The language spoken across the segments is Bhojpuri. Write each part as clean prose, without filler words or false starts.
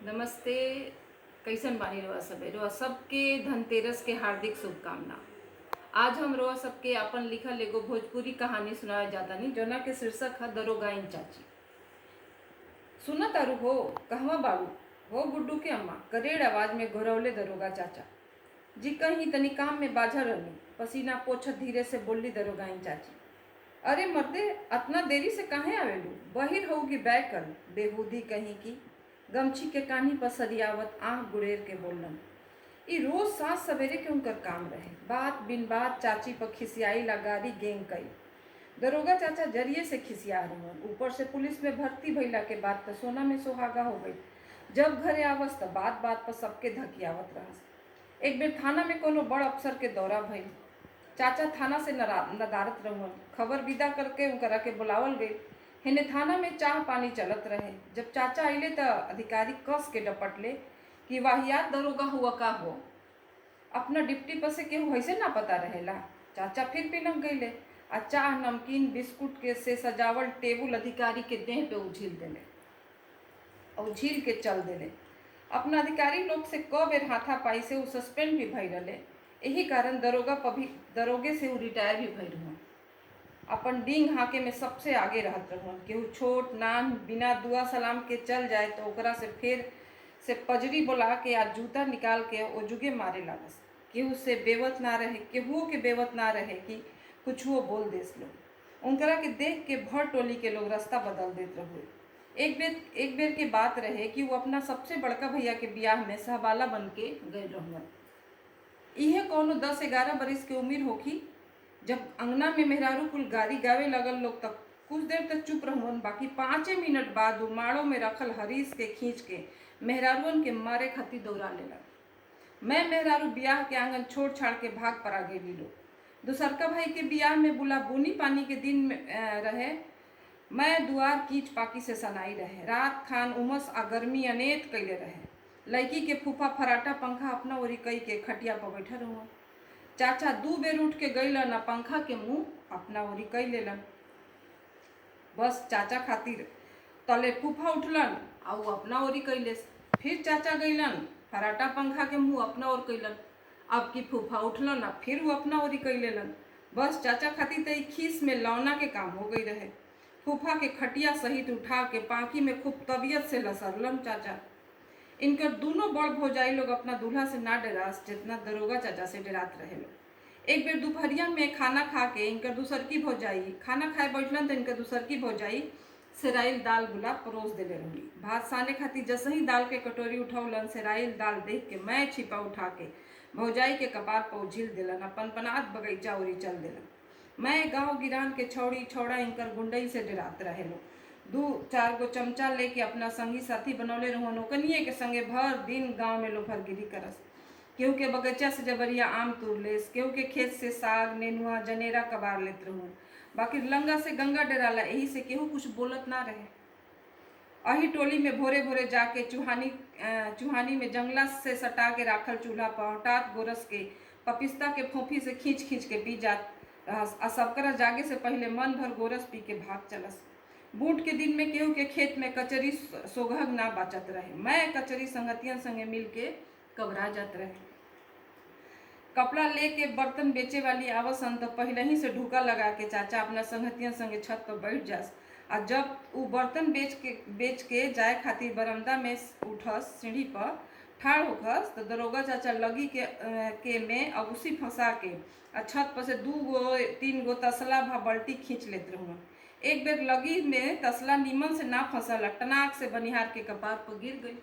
नमस्ते। कैसन बानी रउआ सबके धनतेरस के हार्दिक शुभकामना। आज हम रउआ सबके अपन लिखल एगो भोजपुरी कहानी सुनावे जातानी जोना के शीर्षक है दरोगाइन चाची। सुना तारू हो कहवा बाबू हो गुड्डू के अम्मा करेड़ आवाज में घरौले दरोगा चाचा जी। कहीं तनी काम में बाझा रहनी, पसीना पोछत धीरे से बोली दरोगाइन चाची। अरे मर्दे, अतना देरी से काहे आवेलू? बहिर होगी बैग कर बेहूदी कहीं की। गमछी के कान्ही पर सरियावत आंख गुड़ेर के बोलन। ई रोज साँझ सवेरे के उनकर काम रहे। बात बिन बात चाची पर खिसियाई लगारी गेंग कई। दरोगा चाचा जरिए से खिसिया रहन, ऊपर से पुलिस में भर्ती भइला के बाद तो सोना में सुहागा हो गई। जब घरे आवस तो बात बात पर सबके धकियावत रहस। एक बेर थाना में कोनो बड़ अफसर के दौरा भइल। चाचा थाना से नदारत रहन। खबर विदा करके उनकरा के बुलावल गई। हेने थाना में चाह पानी चलत रहे। जब चाचा अइले तो अधिकारी कस के डपटले कि वाहियात दरोगा हुआ का हो। अपना डिप्टी पर से केहू ऐसे ना पता रहेला। चाचा फिर पिनक गईले आ चाह नमकीन बिस्कुट के से सजावल टेबुल अधिकारी के देह पे उछील देले और उछील के चल देले। अपना अधिकारी लोग से क बेर हाथापाई से उ सस्पेंड भी भई रहे। यही कारण दरोगे से उ रिटायर भी भई रहन। अपन डींग हाके में सबसे आगे रहत रहन। केहू छोट नान बिना दुआ सलाम के चल जाए तो ओकरा से फिर से पजरी बोला के या जूता निकाल के ओ जुगे मारे लागस। केहू से बेवत ना रहे, केहू के बेवत ना रहे कि कुछ वो बोल देस लोग। उनकरा के देख के भर टोली के लोग रास्ता बदल देत रहे। एक बेर के बात रहे कि वो अपना सबसे बड़का भैया के ब्याह में सहबाला बन के गए रहन। इहे कोनो 10-11 बरिस के उम्र होखी। जब अंगना में मेहरारू कुल गारी गावे लगल लोग तक कुछ देर तक चुप रहन। बाकी 5 मिनट बाद उमाड़ों में रखल हरीस के खींच के मेहरारुअन के मारे खातिर दौड़ा लेला। मैं मेहरारू ब्याह के आंगन छोड़ छाड़ के भाग पड़ा गेली लोग। दूसरका भाई के ब्याह में बुला बुनी पानी के दिन में रहे। मैं दुआर कीच पाकी से सनाई रहे। रात खान उमस आ गर्मी अनेत कैले रहे। लड़की के फूफा फराटा पंखा अपना ओरी कई के खटिया पर बैठा रहो। चाचा 2 बेर उठ के गईलन आ पंखा के मुंह अपना ओरी कई लेलन। बस चाचा खातिर तले फूफा उठलन आ वो अपना ओरी कैलेस। फिर चाचा गईलन, फराटा पंखा के मुंह अपना ओर कैलन। अब की फूफा उठलन आ फिर वो अपना ओरी कई लेलन। बस चाचा खातिर तई खीस में लौना के काम हो गई रहे। फूफा के खटिया सहित उठा के पांकी में खूब तबीयत से लसरलन चाचा। इनकर दोनों बड़ भौजाई लोग अपना दूल्हा से ना डरास जितना दरोगा चाचा से डरात रहे लोग। एक बेर दोपहरिया में खाना खा के इनकर दूसरकी भौजाई खाना खाए बैठलन तो इनकर दूसरकी भौजाई सेराइल दाल गुला परोस देले रही। भात साने खातिर जैसे ही दाल के कटोरी उठौलन, सेराइल दाल देख के मैं छिपा उठा के भौजाई के कपार पर झील देलन। अपन पनात बगीचा ओरी चल देलन। मैं गांव गिरान के छौड़ी छौड़ा इनकर गुंडई से डरात रहे लोग। 2-4 गो चमचा लेके अपना संगी साथी बनौले रहन। ओकनिए के संगे भर दिन गांव में लोफरगिरी करस। केहू के बगीचा से जबरिया आम तोड़ लेस, केहू के खेत से साग नेनुआ जनेरा कबार लेत रहूँ। बाकी लंगा से गंगा डराला, यही से केहू कुछ बोलत ना रहे। अही टोली में भोरे भोरे जाके चूहानी में जंगला से सटा के राखल चूल्हा पर हटात गोरस के पपिस्ता के फोफी से खींच खींच के पी जात आ सबकरा जागे से पहले मन भर गोरस पी के भाग चलस। बूट के दिन में केहू के खेत में कचरी सोघग ना बाचत रहे। मैं कचरी संगतियन संगे मिल के कबरा जात रहे। कपड़ा लेके बर्तन बेचे वाली आवसन तो पहले ही से ढूका लगा के चाचा अपना संगतियन संगे छत पर बैठ जास। आ जब वो बर्तन बेच के जाए खातिर बरामदा में उठस, सीढ़ी पर ठाड़ होखस तो दरोगा चाचा लगी के में अगुसी फंसा के आ छत पर से 2-3 गो तसला भा बल्टी खींच लेत रहूँ। एक बेर लगी में तसला नीमन से ना फंसल, टनाक से बनिहार के कपार पर गिर गई।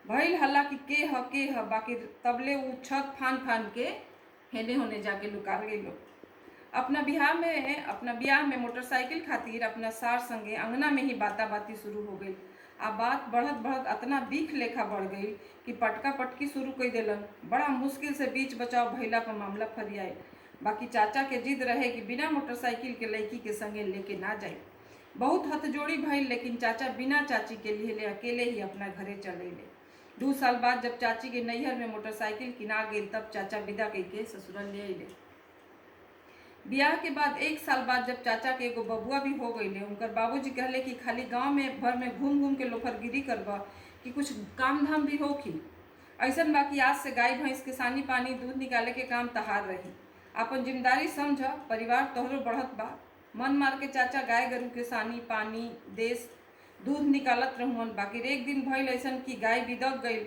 भइल हल्ला कि के ह बाकी तबले उ छत फान के हेने होने जाके लुका गई लोग। अपना ब्याह में मोटरसाइकिल खातिर अपना सार संगे अंगना में ही बाता बाती शुरू हो गई। आ बात बढ़त बढ़त अतना बीख लेखा बढ़ गई कि पटका पटकी शुरू कर देलन। बड़ा मुश्किल से बीच बचाव भइला पर मामला फरियाए। बाकी चाचा के जिद रहे कि बिना मोटरसाइकिल के लड़की के संगे लेके ना जाए। बहुत हथजोड़ी भइल, लेकिन चाचा बिना चाची के लिए अकेले ही अपना घरे चले ले। 2 साल बाद जब चाची के नैहर में मोटरसाइकिल किना गई तब चाचा विदा करके ससुराल ले अइले। ब्याह के बाद 1 साल बाद जब चाचा के एगो बबुआ भी हो गईले, उनकर बाबूजी कहले कि खाली गांव में भर में घूम घूम के लोफरगिरी करबा कि कुछ काम धाम भी होखी। ऐसन बाकी आज से गाय भैंस के सानी पानी दूध निकाले के काम तहार रही। अपन जिम्मेदारी समझ, परिवार तोहरो बढ़त बा। मन मार के चाचा गाय गरू के सानी पानी देश दूध निकालत रहुअन। बाकी एक दिन भइल ऐसन कि गाय बिदक गई।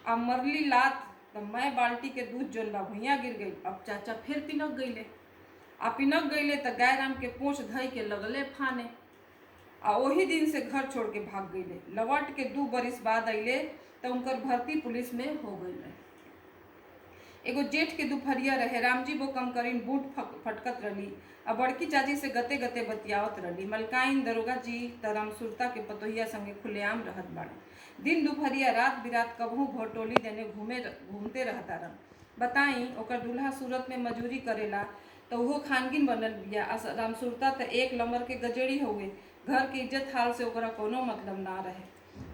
अब मरली लात तो मैं बाल्टी के दूध जोन बा भुइया गिर गई। अब चाचा फिर पिनक गईले। आ पिनक गईले तो गाय राम के पूंछ धई के लगले फाने। आ वही दिन से घर छोड़ के भाग गईले। लौट के 2 बरिस बाद अइले तो उनकर भर्ती पुलिस में हो गई रहे। एगो जेठ के दोपहरिया रहे। रामजी वो कम करीन बूट फटकत रही। अब बड़की चाची से गते गते बतियावत रही। मलकाइन दरोगा जी त रामसुरता के पतोहिया संगे खुलेआम रहत बाड़े। दिन दोपहरिया रात बिरात कबहू भोटोली देने घूमते रहता रन। बताई ओकर दूल्हा सूरत में मजूरी करेला तो वो खानगिन बनल बिया। रामसुरता तो एक लंबर के गजेड़ी हुए। घर के इज्जत हाल से ओकरा कोनो मतलब ना रहे।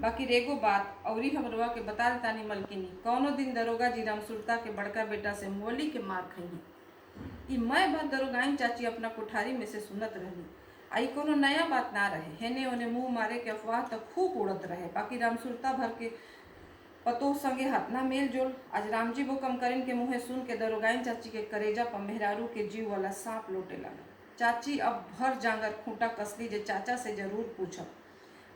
बाकी एगो बात औरी हमरवा के बता देतानी मलकिनी, कौनो दिन दरोगा जी रामसुरता के बड़का बेटा से मोली के मार खई। मैं बात दरोगाइन चाची अपना कोठारी में से सुनत रही। आई कोनो नया बात ना रहे। हेने ओने मुंह मारे के अफवाह तो खूब उड़त रहे। बाकी रामसुरता भर के पतो संगे हतना मेल जोल। आज रामजी वो कम करीन के मुँहे सुन के दरोगाइन चाची के करेजा पर मेहरारू के जीव वाला सांप लोटे लगा। चाची अब भर जांगर खूंटा कसली जे चाचा से जरूर पूछब।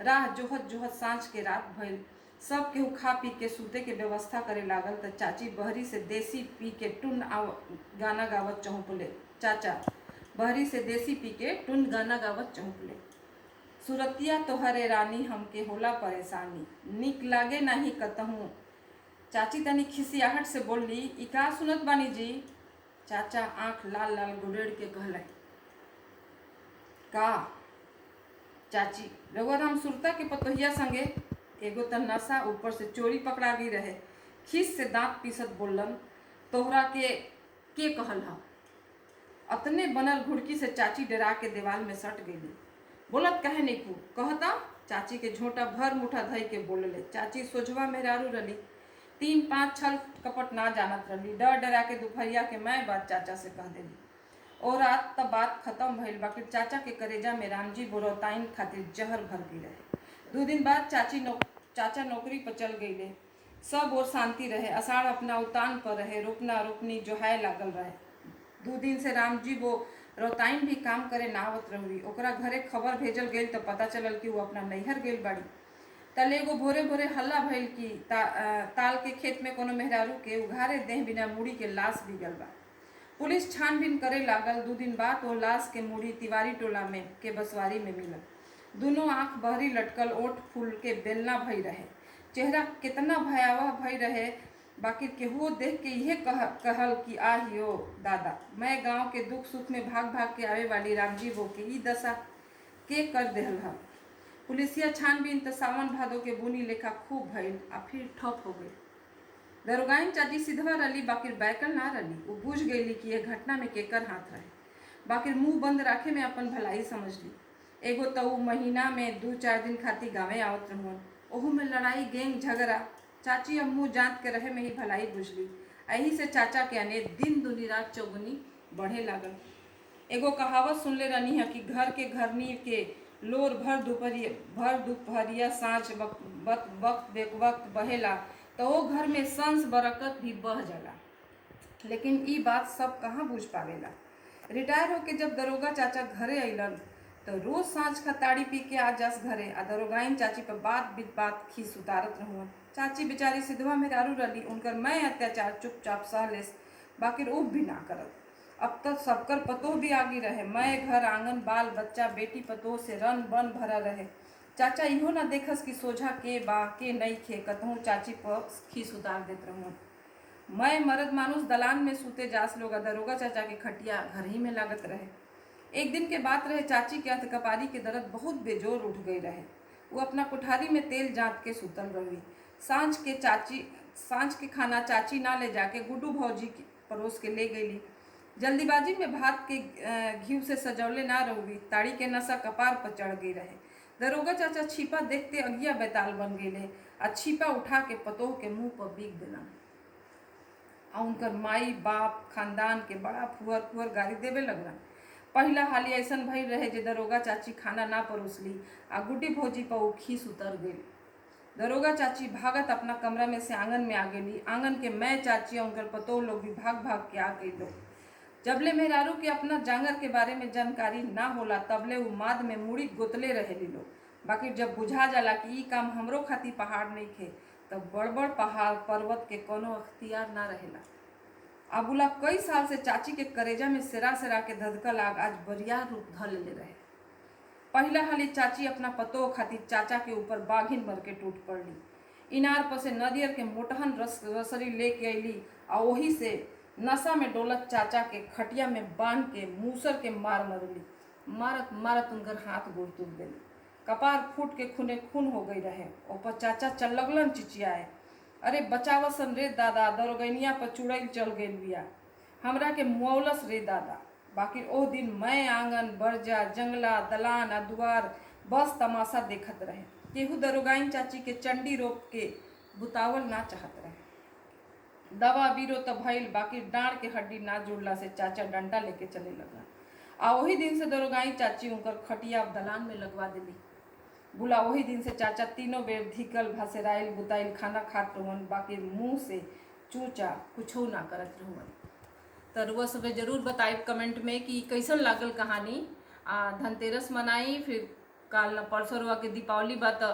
राह जोहत जोहत सांझ के रात भइल। सब केहू खा पी के सूते के व्यवस्था करे लागल त चाची बहरी से देसी पी के टुन गाना गावत चहुपले। चाचा बहरी से देसी पी के टुन गाना गावत चहुपले। सुरतिया तोहरे रानी हमके होला परेशानी, निक लागे नाही कतहूँ। चाची तनी खिसियाहट से बोली, ई का सुनत बानी जी? चाचा आंख लाल लाल गुडेड़ के कहले, का चाची रउआ रामसुरता के पतोहिया संगे एगो त नशा ऊपर से चोरी पकड़ा गई रहे। खीस से दांत पीसत बोलन, तोहरा के कहल हा? अतने बनल घुड़की से चाची डरा के दीवार में सट गई। बोलत कहे नहीं कू कहता? चाची के झोंटा भर मुठा धई के बोलले। चाची सोझवा मेहरारू रली, 3-5 छल कपट ना जानत रली। डर डरा के दोपहरिया के मैं बात चाचा से कह देली। और रात तब बात खत्म भइल। बाकी चाचा के करेजा में रामजी बोरोताइन खातिर जहर भर गई रहे। 2 दिन बाद चाचा नौकरी पर चल गईले। सब और शांति रहे। अषाढ़ अपना उतान पर रहे। रोपना रोपनी जोहाय लागल रहे। 2 दिन से रामजी वो रोताइन भी काम करे नावत रही। ओकरा घरे खबर भेजल गई तो पता चलल कि वो अपना नैहर गई बाड़ी। तले एगो भोरे भोरे हल्ला भइल कि ताल के खेत में कोनो मेहरारू के उघारे देह बिना मुड़ी के लाश बिगल बा। पुलिस छानबीन करे लागल। 2 दिन बाद वो लाश के मुड़ी तिवारी टोला में के बसवारी में मिलल। दोनों आंख बहरी लटकल, ओठ फूल के बेलना भई रहे। चेहरा कितना भयावह भई रहे। बाकी केहू देख के यह कहल कि आहियो दादा, मैं गांव के दुख सुख में भाग भाग के आवे वाली रामजी वो के ई दशा के कर देहल हा। पुलिसिया छानबीन त सावन भादो के बुनी लेखा खूब भइल आ फिर ठप हो गई। दरोगाइन चाची सिधवा रली, बाकी बैकल ना रली। वो बुझ गई कि यह घटना में केकर हाथ रहे। बाकी मुंह बंद राखे में अपन भलाई समझ ली। एगो तो महीना में 2-4 दिन खातिर गाँवे आवत रहुअन। ओहू में लड़ाई गेंग झगड़ा। चाची अब मुँह जांत के रहे में ही भलाई बुझली। यही से चाचा के अने दिन दुनी रात चौगुनी बढ़े लागल। एगो कहावत सुनले रहनी है कि घर के घरनी के लोर भर दोपहरिया साँझ वक्त बेवक्त बहेला तो वो घर में संस बरकत भी बह जाला। लेकिन ई बात सब कहाँ बुझ पावेला। रिटायर होके जब दरोगा चाचा घरे अइलन तो रोज सांझ का ताड़ी पी के आ जास घरे। आ दरोगाइन चाची पर बात खीस उतारत रहुअन। चाची बेचारी सिधवा मेहरारू रली। उनकर मैं अत्याचार चुपचाप सह लेस, बाकी उब भी ना करत। अब तक सबकर पतोह भी आगी रहे। मैं घर आंगन बाल बच्चा बेटी पतोह से रन बन भरा रहे। चाचा इहो ना देखस कि सोझा के बा के नहीं खे, कतहूँ चाची पर खीस उतार देत रहूँ। मैं मर्द मानुस दलान में सूते जास लोग। दरोगा चाचा के खटिया घर ही में लागत रहे। एक दिन के बात रहे, चाची के अतकपारी के दर्द बहुत बेजोर उठ गई रहे। वो अपना कोठारी में तेल जात के सुतल रही। सांझ के खाना चाची ना ले जाके गुड्डू भौजी परोस के ले गईली। जल्दीबाजी में भात के घी से सजौले ना रहुई। ताड़ी के नशा कपार पर चढ़ गई रहे। दरोगा चाचा छिपा देखते अगिया बैताल बन गए। आ छिपा उठा के पतोह के मुंह पर बीग देना। आ उनकर माई बाप खानदान के बड़ा फुहर गाली देवे लगना। पहला हाली ऐसन भई रहे जे दरोगा चाची खाना ना परोसली आ गुड्डी भौजी पर वो खीस उतर गई। दरोगा चाची भागत अपना कमरा में से आंगन में आ गेली। आंगन के मैं चाची उनकर पतो लोग भी भाग भाग के आ गई लोग। जबले मेहरारू के अपना जांगर के बारे में जानकारी ना होला तबले उ माद में मुड़ी गोतले रहेली लोग। बाकी जब बुझा जाला कि ई काम हमरो खातिर पहाड़ नहीं खे तब बड़ बड़ पहाड़ पर्वत के कोनो अख्तियार ना रहेला। अबुला कई साल से चाची के करेजा में सिरा सिरा के धधकल आग आज बरियार रूप धर लेले रहे। पहला हाली चाची अपना पतो खातिर चाचा के ऊपर बाघिन भर के टूट पड़ली। इनार पर से नदियर के मोटहन रसरी लेके अली आ वही से नशा में डोलत चाचा के खटिया में बांध के मूसर के मार मरली। मारत मारत उनकर हाथ गोड़ टूट गई, कपार फूट के खूने खून हो गई रहे। ऊपर चाचा चल लगलन चिचियाए, अरे बचावसन रे दादा, दरोगैनिया पर चुड़ैल चल गई बिया, हमरा के मुआवलस रे दादा। बाकी ओ दिन मैं आंगन बरजा जंगला दलान आ दुआर बस तमाशा देखत रहे। केहू दरोगाइन चाची के चंडी रोप के बुतावल ना चाहत रहे। दवा बीरो तो भइल बाकी डांड के हड्डी ना जुड़ला से चाचा डंडा लेके चले लगा। आ वही दिन से दरोगाई चाची उनकर खटिया दलान में लगवा दिली। बुला वही दिन से चाचा तीनों बेर धिकल भसेराइल बुताइल खाना खात रहुअन, बाकी मुंह से चूचा कुछो ना करत रहुअन। तो रुआ सब जरूर बताइब कमेंट में कि कैसन लागल कहानी। धनतेरस मनाई, फिर काल परसों रुआ के दीपावली बा तो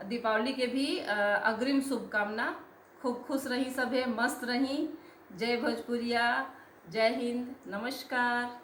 दीपावली के भी अग्रिम शुभकामना। खूब खुश रही, सभे मस्त रही। जय भोजपुरिया, जय हिंद, नमस्कार।